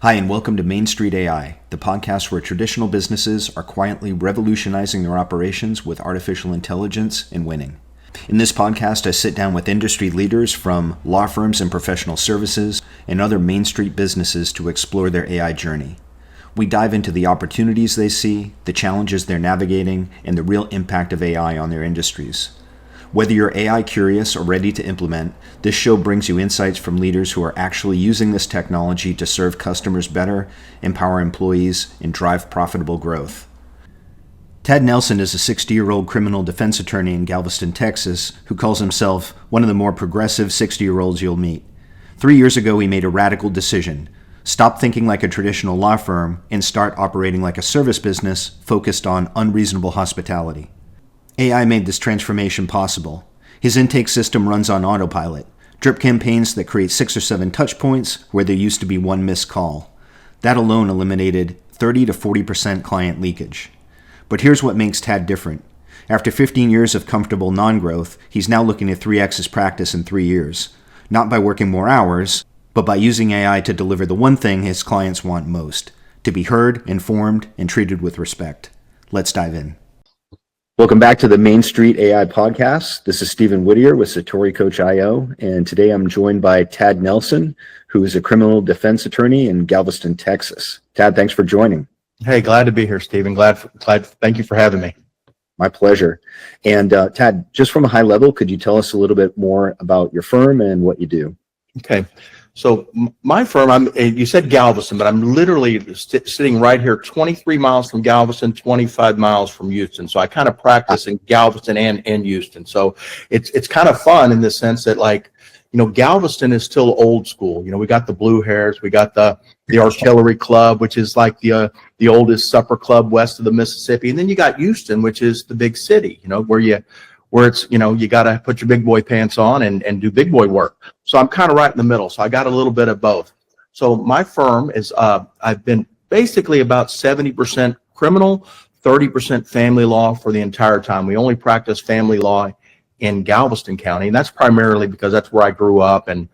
Hi, and welcome to Main Street AI, the podcast where traditional businesses are quietly revolutionizing their operations with artificial intelligence and winning. In this podcast, I sit down with industry leaders from law firms and professional services and other Main Street businesses to explore their AI journey. We dive into the opportunities they see, the challenges they're navigating, and the real impact of AI on their industries. Whether you're AI curious or ready to implement, this show brings you insights from leaders who are actually using this technology to serve customers better, empower employees, and drive profitable growth. Tad Nelson is a 60-year-old criminal defense attorney in Galveston, Texas, who calls himself one of the more progressive 60-year-olds you'll meet. 3 years ago, he made a radical decision: stop thinking like a traditional law firm and start operating like a service business focused on unreasonable hospitality. AI made this transformation possible. His intake system runs on autopilot, drip campaigns that create 6 or 7 touch points where there used to be one missed call. That alone eliminated 30 to 40% client leakage. But here's what makes Tad different. After 15 years of comfortable non-growth, he's now looking to 3x his practice in 3 years, not by working more hours, but by using AI to deliver the one thing his clients want most: to be heard, informed, and treated with respect. Let's dive in. Welcome back to the Main Street AI podcast. This is Stephen Whittier with Satori Coach IO, and today I'm joined by Tad Nelson, who is a criminal defense attorney in Galveston, Texas. Tad, thanks for joining. Hey, glad to be here, Stephen. Glad. Thank you for having me. My pleasure. And Tad, just from a high level, could you tell us a little bit more about your firm and what you do? Okay. So my firm, you said Galveston, but I'm literally sitting right here, 23 miles from Galveston, 25 miles from Houston. So I kind of practice in Galveston and in Houston. So it's kind of fun in the sense that, like, Galveston is still old school. We got the Blue Hairs, we got the Artillery Club, which is like the oldest supper club west of the Mississippi. And then you got Houston, which is the big city, where it's, you got to put your big boy pants on and do big boy work. So I'm kind of right in the middle. So I got a little bit of both. So my firm is, I've been basically about 70% criminal, 30% family law for the entire time. We only practice family law in Galveston County. And that's primarily because that's where I grew up. And,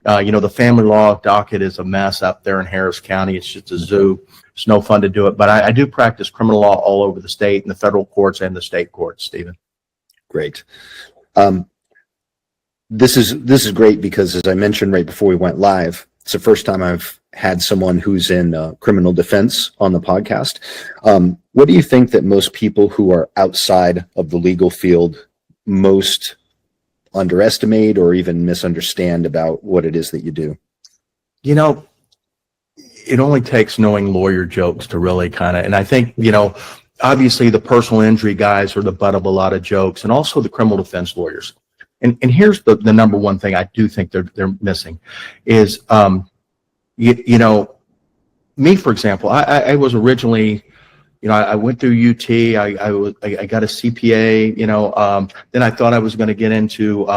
the family law docket is a mess up there in Harris County. It's just a zoo. It's no fun to do it. But I do practice criminal law all over the state, in the federal courts and the state courts, Stephen. Great. This is great because, as I mentioned right before we went live, it's the first time I've had someone who's in criminal defense on the podcast. What do you think that most people who are outside of the legal field most underestimate or even misunderstand about what it is that you do? It only takes knowing lawyer jokes to really and I think, obviously the personal injury guys are the butt of a lot of jokes, and also the criminal defense lawyers. And here's the number one thing I do think they're missing is, me, for example, I was originally, I went through UT, I got a CPA, then I thought I was going to get into,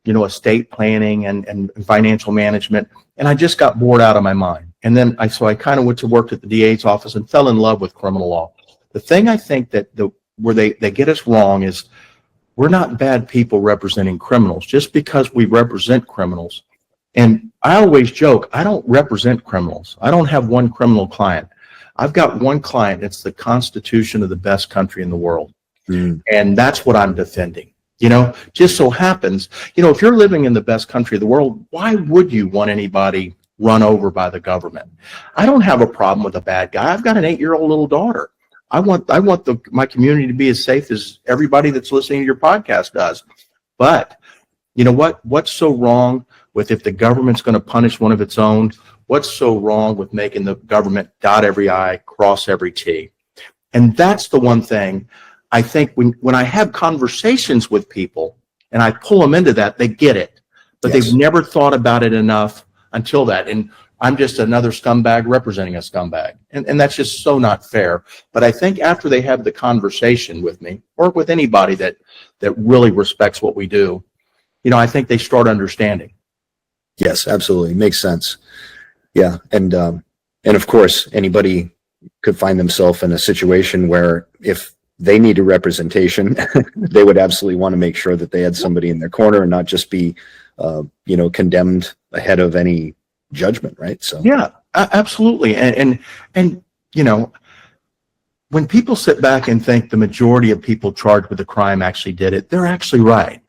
estate planning and financial management, and I just got bored out of my mind. And then I kind of went to work at the DA's office and fell in love with criminal law. The thing I think that where they get us wrong is we're not bad people representing criminals just because we represent criminals. And I always joke, I don't represent criminals. I don't have one criminal client. I've got one client. It's the Constitution of the best country in the world. And that's what I'm defending. Just so happens, if you're living in the best country of the world, why would you want anybody run over by the government? I don't have a problem with a bad guy. I've got an 8-year-old little daughter. I want my community to be as safe as everybody that's listening to your podcast does. But you know what? What's so wrong with, if the government's going to punish one of its own, what's so wrong with making the government dot every I, cross every T? And that's the one thing I think when I have conversations with people and I pull them into that, they get it, but They've never thought about it enough until that. And I'm just another scumbag representing a scumbag. And that's just so not fair. But I think after they have the conversation with me, or with anybody that really respects what we do, I think they start understanding. Yes, absolutely. Makes sense. Yeah. And of course, anybody could find themselves in a situation where if they need a representation, they would absolutely want to make sure that they had somebody in their corner and not just be, condemned ahead of any judgment, right? So yeah, Absolutely. And, you know, when people sit back and think the majority of people charged with a crime actually did it, they're actually right.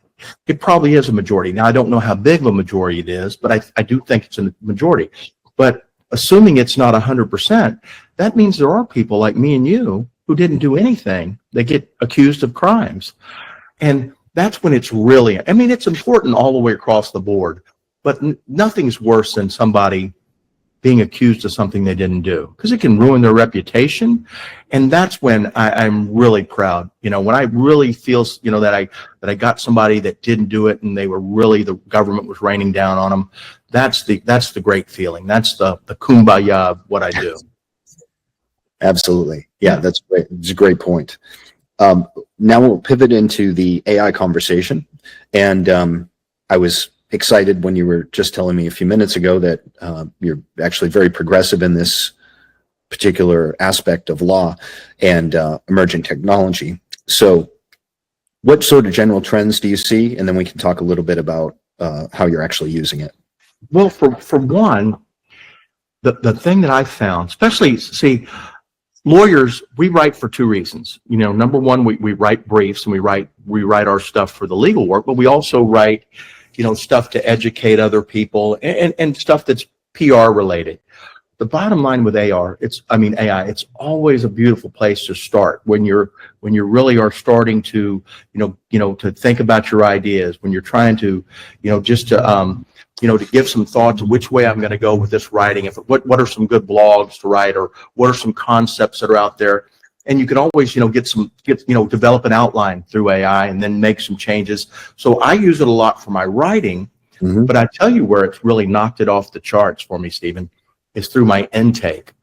It probably is a majority. Now, I don't know how big of a majority it is, but I do think it's a majority. But assuming it's not 100%, that means there are people like me and you who didn't do anything that get accused of crimes. And that's when it's really, I mean, it's important all the way across the board, but nothing's worse than somebody being accused of something they didn't do, because it can ruin their reputation. And that's when I'm really proud, you know, when I really feel, you know, that I got somebody that didn't do it and they were really, the government was raining down on them. That's the great feeling. That's the kumbaya of what I do. Absolutely. Yeah, that's great. It's a great point. Now we'll pivot into the AI conversation. And I was excited when you were just telling me a few minutes ago that you're actually very progressive in this particular aspect of law and emerging technology. So what sort of general trends do you see? And then we can talk a little bit about how you're actually using it. Well, for one, the thing that I found, especially, see, lawyers, we write for two reasons. You know, number one, we write briefs and we write our stuff for the legal work, but we also write, you know, stuff to educate other people and stuff that's PR related. The bottom line with AI, it's always a beautiful place to start when you really are starting to, to think about your ideas, when you're trying to, to give some thought to which way I'm going to go with this writing. What are some good blogs to write, or what are some concepts that are out there? And you can always, develop an outline through AI and then make some changes. So I use it a lot for my writing, but I tell you where it's really knocked it off the charts for me, Stephen, is through my intake.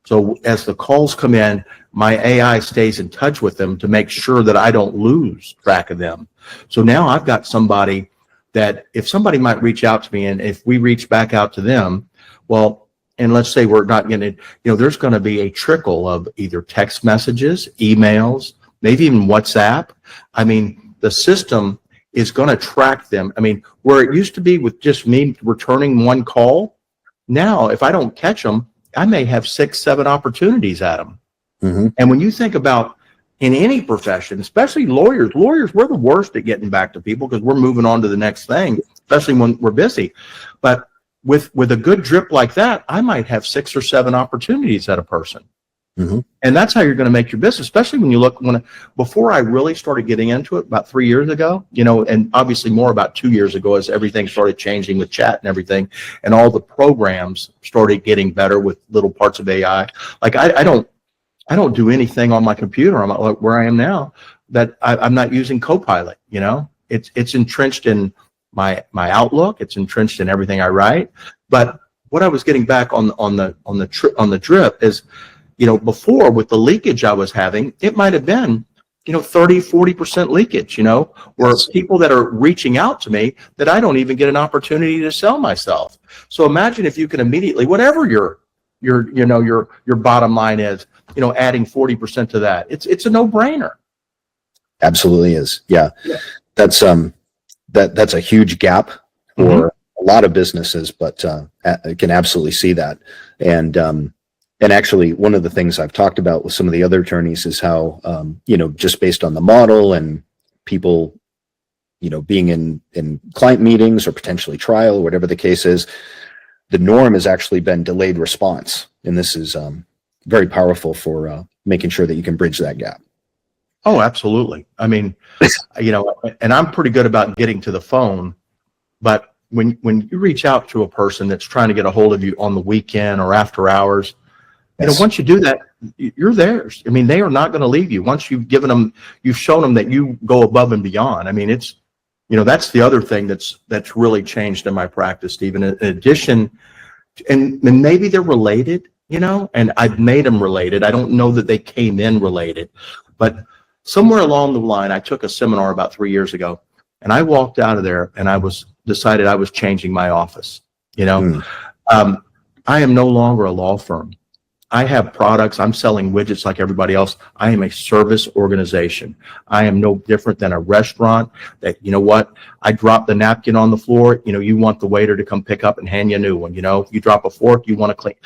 So as the calls come in, my AI stays in touch with them to make sure that I don't lose track of them. So now I've got somebody that if somebody might reach out to me, and if we reach back out to them, well, and let's say we're not going to, there's going to be a trickle of either text messages, emails, maybe even WhatsApp. I mean, the system is going to track them. I mean, where it used to be with just me returning one call, now if I don't catch them, I may have 6, 7 opportunities at them. And when you think about in any profession, especially lawyers, we're the worst at getting back to people because we're moving on to the next thing, especially when we're busy. But with a good drip like that, I might have 6 or 7 opportunities at a person. And that's how you're going to make your business, especially when you look, before I really started getting into it about 3 years ago, and obviously more about 2 years ago as everything started changing with chat and everything, and all the programs started getting better with little parts of AI. Like I don't do anything on my computer where I am now that I'm not using Copilot. It's entrenched in my Outlook. It's entrenched in everything I write. But what I was getting back on the drip is, before with the leakage I was having, it might have been, 30-40% leakage, where people that are reaching out to me that I don't even get an opportunity to sell myself. So imagine if you can immediately, whatever your bottom line is, adding 40% to that, it's a no-brainer. Absolutely is. Yeah. That's a huge gap for a lot of businesses, but I can absolutely see that. And actually, one of the things I've talked about with some of the other attorneys is how, just based on the model and people, being in client meetings or potentially trial, or whatever the case is, the norm has actually been delayed response. And this is very powerful for making sure that you can bridge that gap. Oh, absolutely. I mean, and I'm pretty good about getting to the phone, but when you reach out to a person that's trying to get a hold of you on the weekend or after hours, once you do that, you're theirs. I mean, they are not going to leave you. Once you've shown them that you go above and beyond. I mean, it's, that's the other thing that's really changed in my practice, Stephen. In addition, and maybe they're related, and I've made them related. I don't know that they came in related, but somewhere along the line, I took a seminar about 3 years ago, and I walked out of there and decided I was changing my office. I am no longer a law firm. I have products. I'm selling widgets like everybody else. I am a service organization. I am no different than a restaurant that, you know what, I drop the napkin on the floor. You want the waiter to come pick up and hand you a new one. You drop a fork, you want to clean.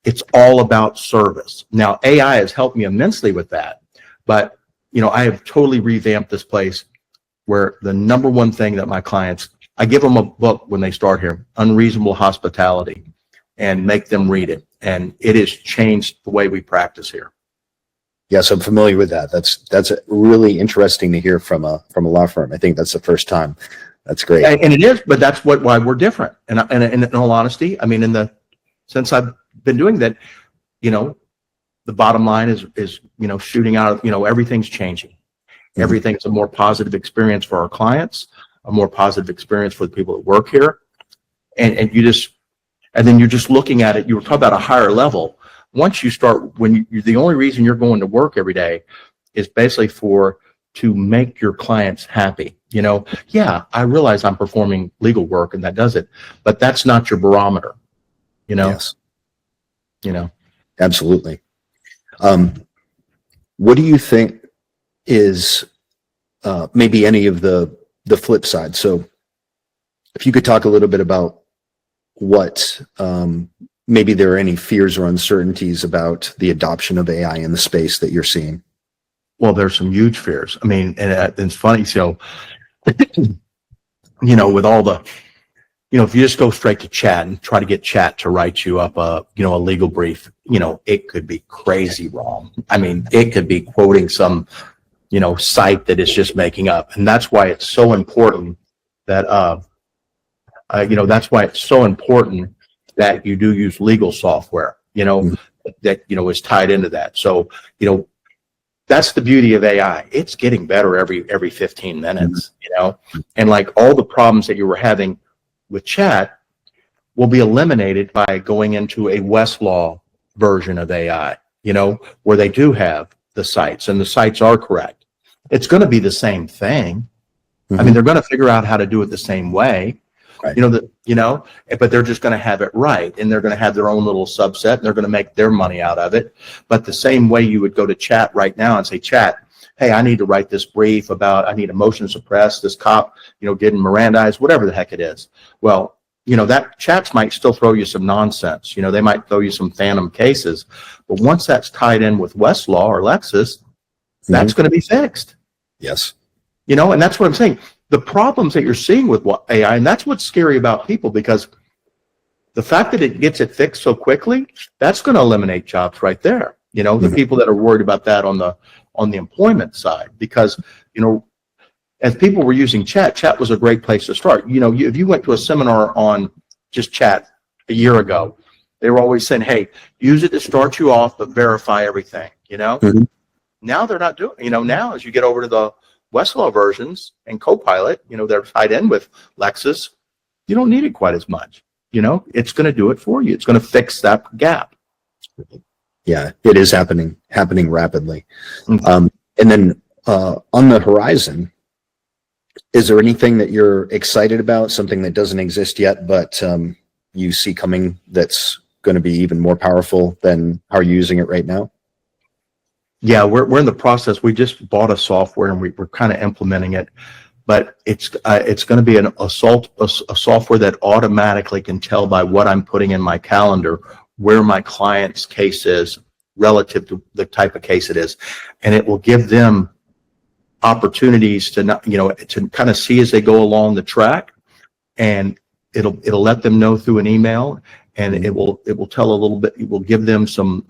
It's all about service. Now, AI has helped me immensely with that. But, I have totally revamped this place where the number one thing that my clients, I give them a book when they start here, Unreasonable Hospitality, and make them read it. And it has changed the way we practice here. Yes, I'm familiar with that. That's really interesting to hear from a law firm. I think that's the first time. That's great. And it is, but that's why we're different. And in all honesty, I mean, since I've been doing that, the bottom line is shooting out, everything's changing. Mm-hmm. Everything's a more positive experience for our clients, a more positive experience for the people that work here. And then you're just looking at it. You were talking about a higher level. Once you start, the only reason you're going to work every day is basically to make your clients happy. Yeah, I realize I'm performing legal work and that does it, but that's not your barometer. Yes. Absolutely. What do you think is maybe any of the flip side? So if you could talk a little bit about what maybe there are any fears or uncertainties about the adoption of AI in the space that you're seeing. Well, there's some huge fears. I mean, and it's funny. So, with all the, if you just go straight to chat and try to get chat to write you up a legal brief, it could be crazy wrong. I mean, it could be quoting some, site that it's just making up. And that's why it's so important that, that's why it's so important that you do use legal software, that, is tied into that. So, that's the beauty of AI. It's getting better every 15 minutes, and like all the problems that you were having with chat will be eliminated by going into a Westlaw version of AI, where they do have the sites and the sites are correct. It's going to be the same thing. Mm-hmm. I mean, they're going to figure out how to do it the same way. Right. But they're just going to have it right, and they're going to have their own little subset, and they're going to make their money out of it. But the same way you would go to chat right now and say, chat, hey, I need to write this brief about, I need a motion to suppress, this cop, getting Mirandized, whatever the heck it is. Well, that chats might still throw you some nonsense. They might throw you some phantom cases. But once that's tied in with Westlaw or Lexis, mm-hmm. that's going to be fixed. Yes. And that's what I'm saying. The problems that you're seeing with AI, and that's what's scary about people, because the fact that it gets it fixed so quickly, that's going to eliminate jobs right there. Mm-hmm. The people that are worried about that on the employment side, because, as people were using chat was a great place to start. If you went to a seminar on just chat a year ago, they were always saying, hey, use it to start you off, but verify everything, Mm-hmm. Now they're not doing, now as you get over to the Westlaw versions and Copilot, they're tied in with Lexis, you don't need it quite as much. It's going to do it for you. It's going to fix that gap. Yeah, it is happening rapidly. Mm-hmm. And then on the horizon, is there anything that you're excited about, something that doesn't exist yet, but you see coming that's going to be even more powerful than how you're using it right now? Yeah, we're in the process. We just bought a software and we're kind of implementing it, but it's going to be a software that automatically can tell by what I'm putting in my calendar where my client's case is relative to the type of case it is, and it will give them opportunities to to kind of see as they go along the track, and it'll let them know through an email. And it will tell a little bit. It will give them some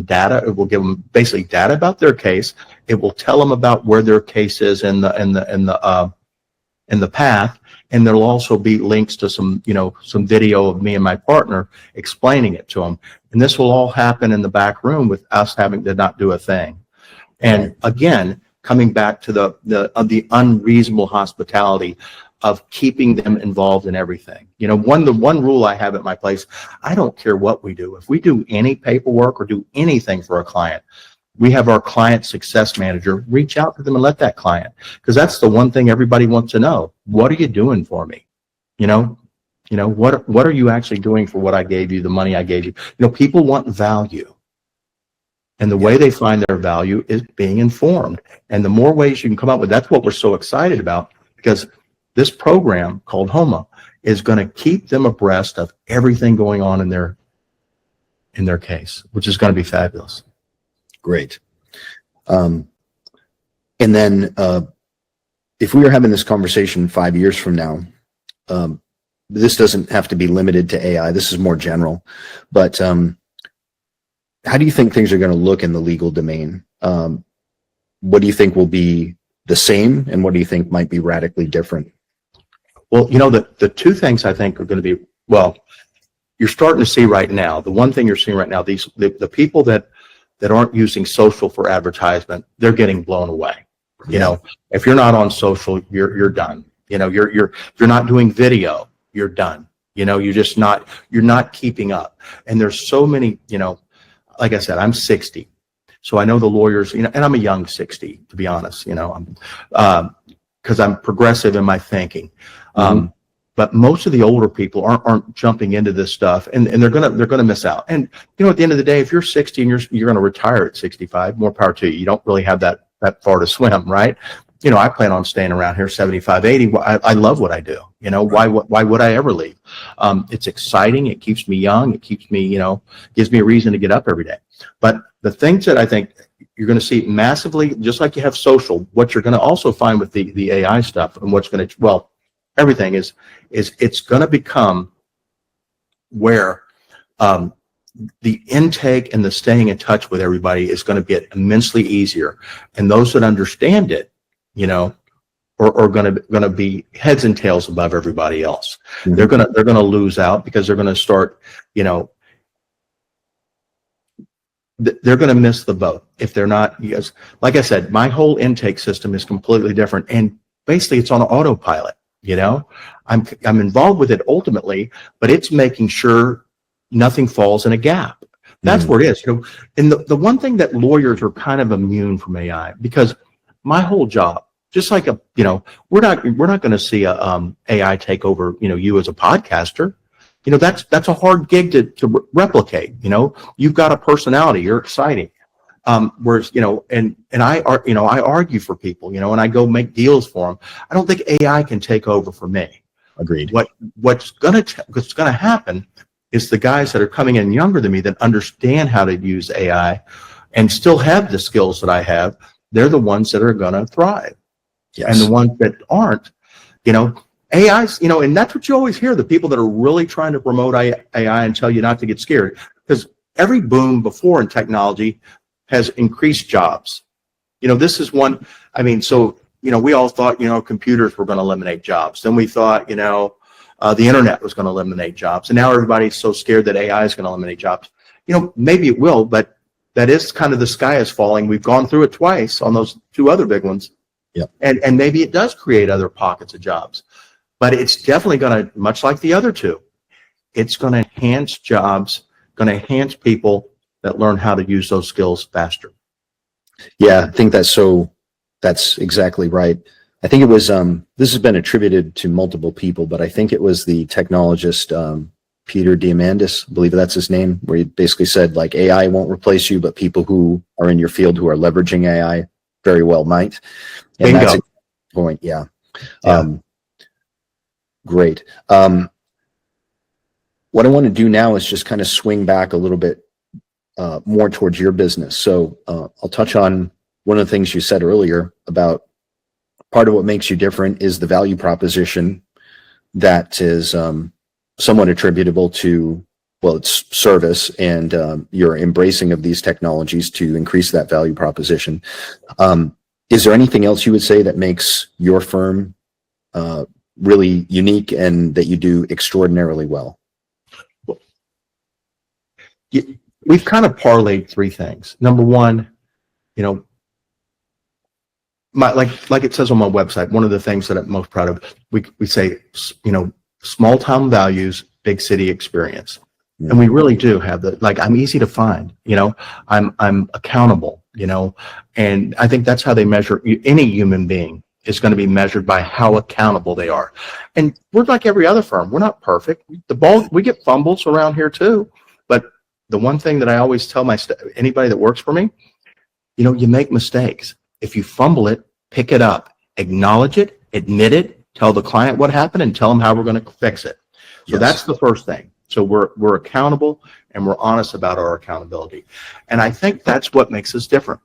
data. It will give them basically data about their case. It will tell them about where their case is in the path. And there'll also be links to some video of me and my partner explaining it to them. And this will all happen in the back room with us having to not do a thing. And again, coming back to the unreasonable hospitality of keeping them involved in everything. The one rule I have at my place, I don't care what we do. If we do any paperwork or do anything for a client, we have our client success manager reach out to them and let that client, because that's the one thing everybody wants to know. What are you doing for me? What are you actually doing for what I gave you, the money I gave you? People want value. And the way they find their value is being informed. And the more ways you can come up with, that's what we're so excited about, because this program called HOMA is going to keep them abreast of everything going on in their case, which is going to be fabulous. Great. And then if we were having this conversation 5 years from now, this doesn't have to be limited to AI. This is more general. But how do you think things are going to look in the legal domain? What do you think will be the same, and what do you think might be radically different? Well, the two things I think are going to be, well, you're starting to see right now, the one thing you're seeing right now, the people that aren't using social for advertisement, they're getting blown away. If you're not on social, you're done. You're not doing video, you're done. You're not keeping up. And there's so many, like I said, I'm 60. So I know the lawyers, and I'm a young 60, to be honest, because I'm progressive in my thinking. But most of the older people aren't jumping into this stuff, and they're gonna miss out. And at the end of the day, if you're 60 and you're going to retire at 65, more power to you. You don't really have that far to swim, right? I plan on staying around here 75, 80. I love what I do. Why would I ever leave? It's exciting. It keeps me young. It keeps me, gives me a reason to get up every day. But the things that I think you're going to see massively, just like you have social, what you're going to also find with the AI stuff, and what's going to, well, everything is it's going to become where the intake and the staying in touch with everybody is going to get immensely easier. And those that understand it, are going to be heads and tails above everybody else. They're going to lose out, because they're going to start, they're going to miss the boat if they're not. Because, like I said, my whole intake system is completely different, and basically it's on autopilot. I'm involved with it ultimately, but it's making sure nothing falls in a gap. That's where it is. And the one thing that lawyers are kind of immune from AI, because my whole job, just like we're not going to see a AI take over, you as a podcaster. That's a hard gig to replicate. You've got a personality, you're exciting. Whereas, and I argue for people, and I go make deals for them. I don't think AI can take over for me. Agreed. What's going to happen is the guys that are coming in younger than me that understand how to use AI and still have the skills that I have, they're the ones that are going to thrive. Yes. And the ones that aren't, AI's, and that's what you always hear, the people that are really trying to promote AI and tell you not to get scared, because every boom before in technology has increased jobs. This is one, we all thought, computers were going to eliminate jobs. Then we thought, the internet was going to eliminate jobs. And now everybody's so scared that AI is going to eliminate jobs. Maybe it will, but that is kind of the sky is falling. We've gone through it twice on those two other big ones. Yeah. And maybe it does create other pockets of jobs. But it's definitely going to, much like the other two, it's going to enhance jobs, going to enhance people that learn how to use those skills faster. Yeah, I think that's exactly right. I think it was, this has been attributed to multiple people, but I think it was the technologist, Peter Diamandis, I believe that's his name, where he basically said, like, AI won't replace you, but people who are in your field who are leveraging AI very well might. And Bingo. That's a point. Yeah. Great. What I want to do now is just kind of swing back a little bit more towards your business. So I'll touch on one of the things you said earlier about part of what makes you different is the value proposition that is somewhat attributable to, well, it's service and your embracing of these technologies to increase that value proposition. Is there anything else you would say that makes your firm really unique and that you do extraordinarily well? We've kind of parlayed three things. Number one, like it says on my website, one of the things that I'm most proud of, we say, small town values, big city experience. And we really do have I'm easy to find, I'm accountable, and I think that's how they measure any human being is going to be measured by how accountable they are. And we're like every other firm. We're not perfect. We get fumbles around here too, but the one thing that I always tell anybody that works for me, you make mistakes. If you fumble it, pick it up, acknowledge it, admit it, tell the client what happened, and tell them how we're going to fix it. So that's the first thing. So we're accountable, and we're honest about our accountability. And I think that's what makes us different.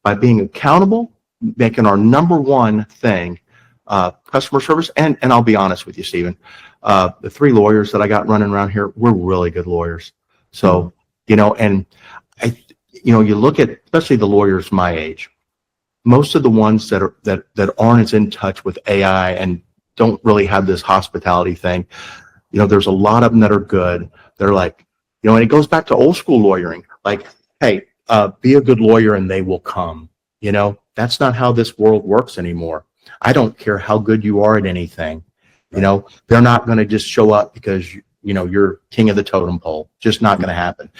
By being accountable, making our number one thing customer service. And I'll be honest with you, Stephen, the 3 lawyers that I got running around here, we're really good lawyers. So, and you look at, especially the lawyers my age, most of the ones that aren't as in touch with AI and don't really have this hospitality thing, there's a lot of them that are good. They're like, and it goes back to old school lawyering, like, hey, be a good lawyer and they will come. That's not how this world works anymore. I don't care how good you are at anything. They're not going to just show up because you're king of the totem pole. Just not going to happen.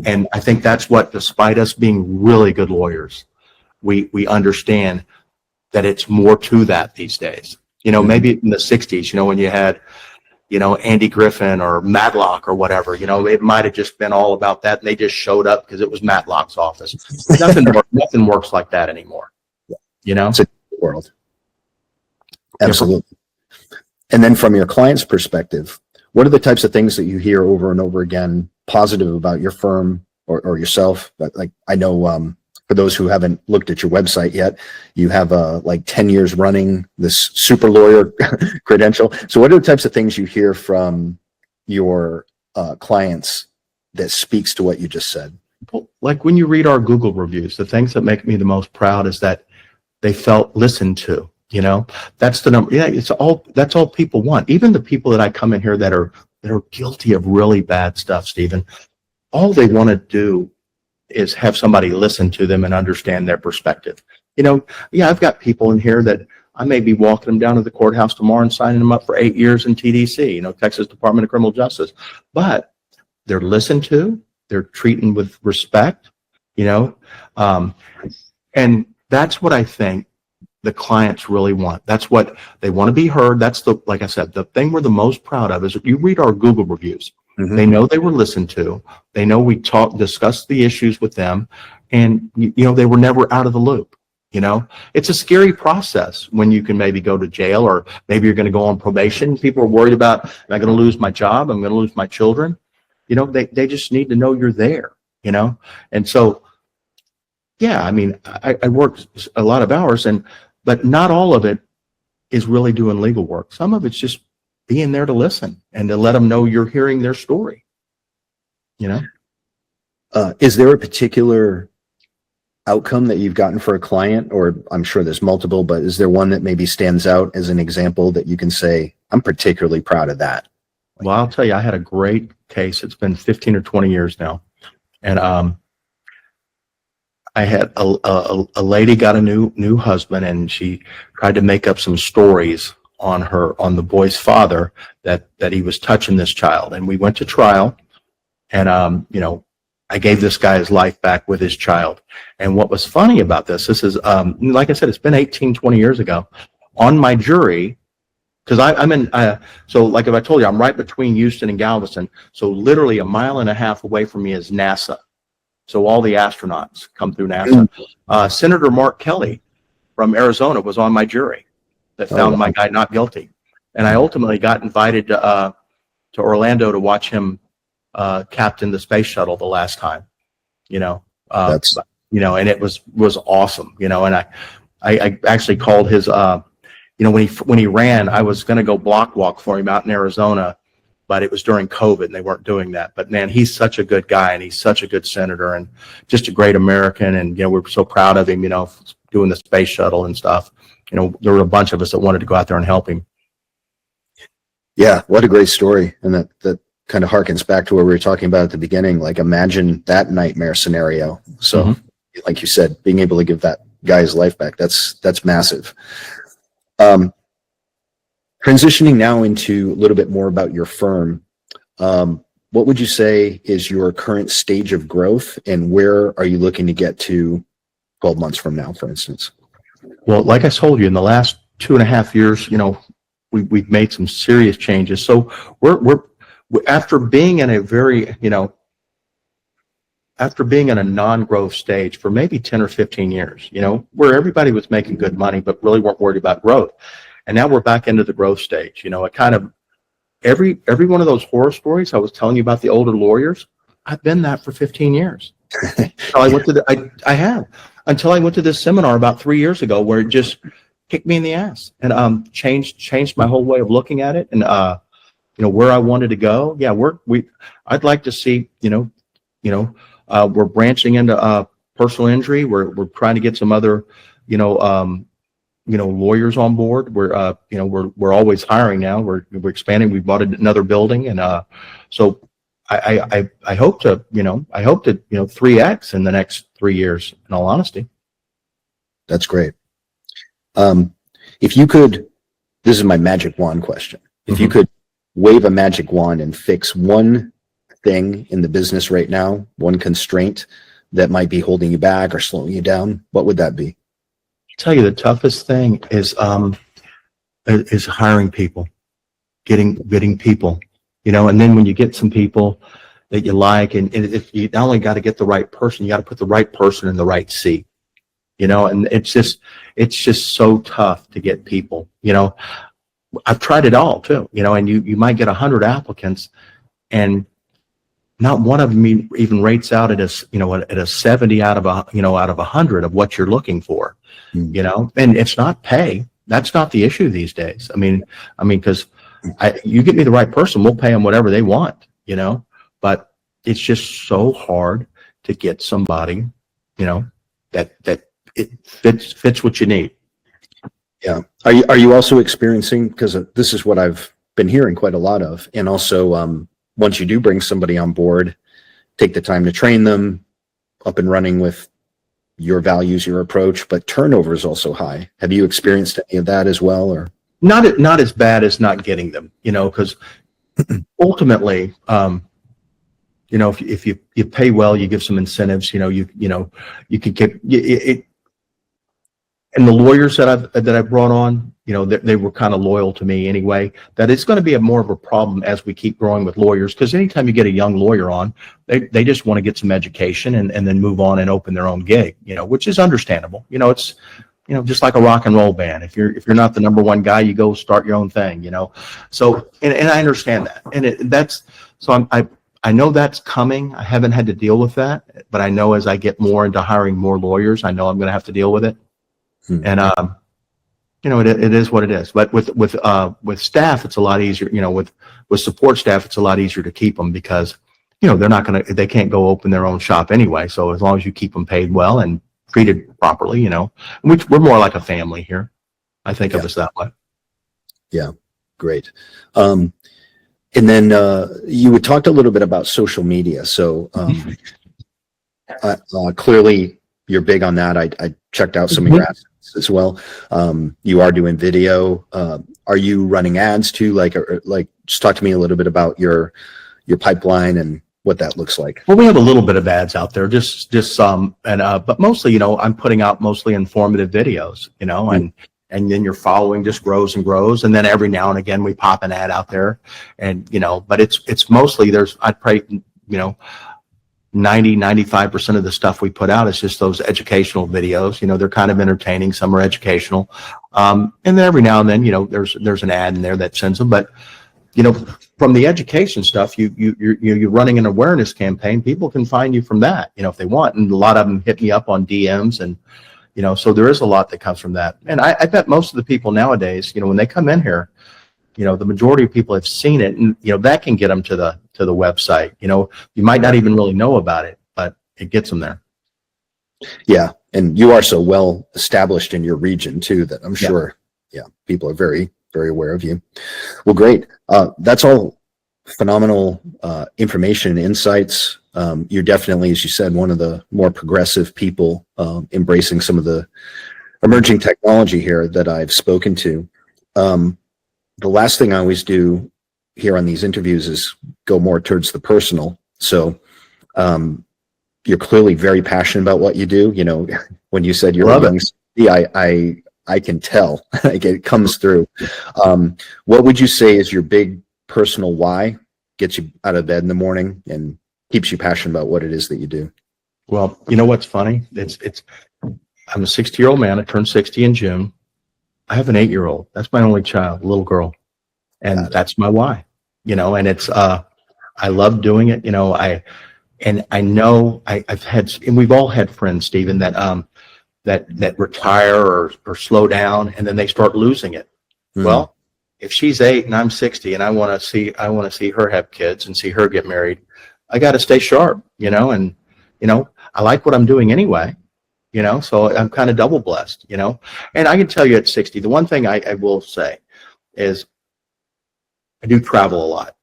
And I think that's what, despite us being really good lawyers, we understand that it's more to that these days. Maybe in the 60s, when you had, Andy Griffin or Matlock or whatever, it might have just been all about that. And they just showed up because it was Matlock's office. Nothing works like that anymore. It's a world. Absolutely. And then from your client's perspective, what are the types of things that you hear over and over again positive about your firm or yourself? Like, I know for those who haven't looked at your website yet, you have like 10 years running this super lawyer credential. So what are the types of things you hear from your clients that speaks to what you just said? Like when you read our Google reviews, the things that make me the most proud is that they felt listened to. That's the number. Yeah, that's all people want. Even the people that I come in here that are guilty of really bad stuff, Stephen, all they want to do is have somebody listen to them and understand their perspective. I've got people in here that I may be walking them down to the courthouse tomorrow and signing them up for 8 years in TDC, Texas Department of Criminal Justice. But they're listened to, they're treated with respect, and that's what I think the clients really want. That's what they want to be heard. That's like I said, the thing we're the most proud of is you read our Google reviews. Mm-hmm. They know they were listened to. They know we discussed the issues with them, and they were never out of the loop. It's a scary process when you can maybe go to jail, or maybe you're going to go on probation. People are worried about, am I going to lose my job? I'm going to lose my children. They just need to know you're there. And so, yeah, I mean, I work a lot of hours, but not all of it is really doing legal work. Some of it's just being there to listen and to let them know you're hearing their story. Is there a particular outcome that you've gotten for a client, or I'm sure there's multiple, but is there one that maybe stands out as an example that you can say, I'm particularly proud of that? Well, I'll tell you, I had a great case. It's been 15 or 20 years now. And I had a lady got a new husband, and she tried to make up some stories on the boy's father that he was touching this child. And we went to trial, and I gave this guy his life back with his child. And what was funny about this is, like I said, it's been 18, 20 years ago. On my jury, because I'm in, so like if I told you, I'm right between Houston and Galveston. So literally a mile and a half away from me is NASA. So all the astronauts come through NASA. Senator Mark Kelly from Arizona was on my jury that found my guy not guilty. And I ultimately got invited to Orlando to watch him captain the space shuttle the last time, and it was awesome, and I actually called his, when he ran, I was going to go block walk for him out in Arizona, but it was during COVID and they weren't doing that. But man, he's such a good guy, and he's such a good senator, and just a great American. And, we're so proud of him, doing the space shuttle and stuff. There were a bunch of us that wanted to go out there and help him. Yeah. What a great story. And that kind of harkens back to what we were talking about at the beginning. Like, imagine that nightmare scenario. So like you said, being able to give that guy his life back, that's massive. Transitioning now into a little bit more about your firm, what would you say is your current stage of growth, and where are you looking to get to 12 months from now, for instance? Well, like I told you, in the last 2.5 years, we've made some serious changes. So we're after being in a very, after being in a non-growth stage for maybe 10 or 15 years, where everybody was making good money, but really weren't worried about growth. And now we're back into the growth stage. It kind of, every one of those horror stories I was telling you about the older lawyers, I've been that for 15 years. Until I went to I have, until I went to this seminar about 3 years ago where it just kicked me in the ass and changed my whole way of looking at it and where I wanted to go. Yeah, I'd like to see, we're branching into personal injury. We're trying to get some other, lawyers on board. We're always hiring now. We're expanding. We bought another building, and so I hope to 3x in the next 3 years. In all honesty, that's great. If you could, this is my magic wand question. If you could wave a magic wand and fix one thing in the business right now, one constraint that might be holding you back or slowing you down, what would that be? I tell you, the toughest thing is hiring people, getting people, and then when you get some people that you like, and if you not only got to get the right person, you got to put the right person in the right seat, and it's just so tough to get people. I've tried it all too, and you might get 100 applicants, and not one of them even rates out at a 70 out of 100 of what you're looking for, and it's not pay. That's not the issue these days. I mean, because you get me the right person, we'll pay them whatever they want, but it's just so hard to get somebody, that it fits what you need. Yeah. Are you also experiencing, because this is what I've been hearing quite a lot of, and also once you do bring somebody on board, take the time to train them up and running with your values, your approach, but turnover is also high. Have you experienced any of that as well, or? Not as bad as not getting them, because ultimately, if you pay well, you give some incentives, you can get it. And the lawyers that I brought on, they were kind of loyal to me anyway. That it's going to be more of a problem as we keep growing with lawyers, because anytime you get a young lawyer on, they just want to get some education and then move on and open their own gig, which is understandable. It's just like a rock and roll band. If you're not the number one guy, you go start your own thing. So and I understand that, and I know that's coming. I haven't had to deal with that, but I know as I get more into hiring more lawyers, I know I'm going to have to deal with it. And it is what it is. But with staff, it's a lot easier. With support staff, it's a lot easier to keep them because they can't go open their own shop anyway. So as long as you keep them paid well and treated properly, which we're more like a family here. I think of us that way. Yeah, great. And then you had talked a little bit about social media. So clearly you're big on that. I checked out some of your assets as well. You are doing video. Are you running ads too? Like just talk to me a little bit about your pipeline and what that looks like. Well, we have a little bit of ads out there, just some, and but mostly, I'm putting out mostly informative videos, and then your following just grows and grows, and then every now and again we pop an ad out there, and but it's mostly I'd probably 95% of the stuff we put out is just those educational videos. They're kind of entertaining, some are educational, and then every now and then there's an ad in there that sends them. But from the education stuff, you're running an awareness campaign. People can find you from that, if they want, and a lot of them hit me up on DMs, and so there is a lot that comes from that. And I bet most of the people nowadays, when they come in here, the majority of people have seen it, and that can get them to the website. You might not even really know about it, but it gets them there. Yeah, and you are so well established in your region too that I'm sure, people are very, very aware of you. Well, great. That's all phenomenal information and insights. You're definitely, as you said, one of the more progressive people embracing some of the emerging technology here that I've spoken to. The last thing I always do here on these interviews is go more towards the personal. So you're clearly very passionate about what you do. When you said you're loving it, I can tell. It comes through. What would you say is your big personal why gets you out of bed in the morning and keeps you passionate about what it is that you do? Well, you know what's funny? I'm a 60-year-old man. I turned 60 in June. I have an 8-year-old. That's my only child, a little girl. And that's my why, and it's, I love doing it. I know I've had, and we've all had friends, Stephen, that retire or slow down, and then they start losing it. Well, if she's 8 and I'm 60 and I want to see her have kids and see her get married, I got to stay sharp, and, I like what I'm doing anyway, so I'm kind of double blessed, and I can tell you at 60, the one thing I will say is I do travel a lot,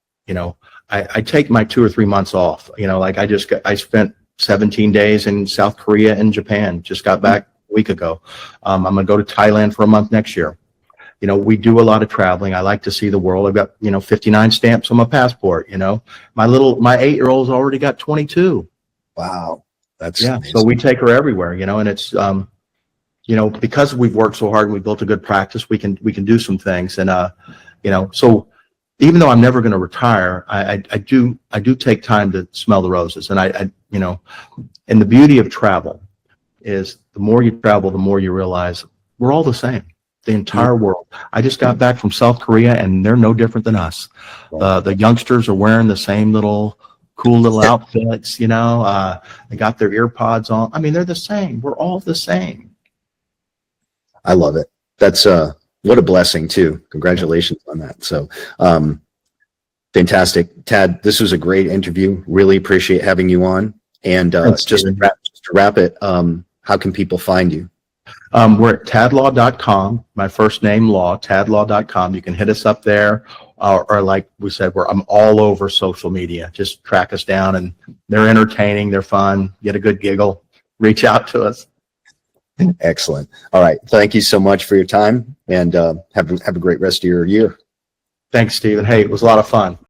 I take my 2 or 3 months off, like I spent 17 days in South Korea and Japan, just got back a week ago. I'm going to go to Thailand for a month next year. We do a lot of traveling. I like to see the world. I've got, 59 stamps on my passport, my 8-year-old's already got 22. Wow. That's amazing. So we take her everywhere, and it's, because we've worked so hard and we built a good practice, we can do some things. And, so even though I'm never going to retire, I do take time to smell the roses. And and the beauty of travel is the more you travel, the more you realize we're all the same. The entire world. I just got back from South Korea and they're no different than us. The youngsters are wearing the same cool little outfits, they got their ear pods on. I mean, they're the same. We're all the same. I love it. That's what a blessing too. Congratulations on that. So fantastic. Tad, this was a great interview. Really appreciate having you on. And Thanks, just to wrap it, how can people find you? We're at tadlaw.com, my first name law, tadlaw.com. You can hit us up there, or like we said, I'm all over social media. Just track us down, and they're entertaining, they're fun, get a good giggle, reach out to us. Excellent. All right. Thank you so much for your time, and have a great rest of your year. Thanks, Stephen. Hey, it was a lot of fun.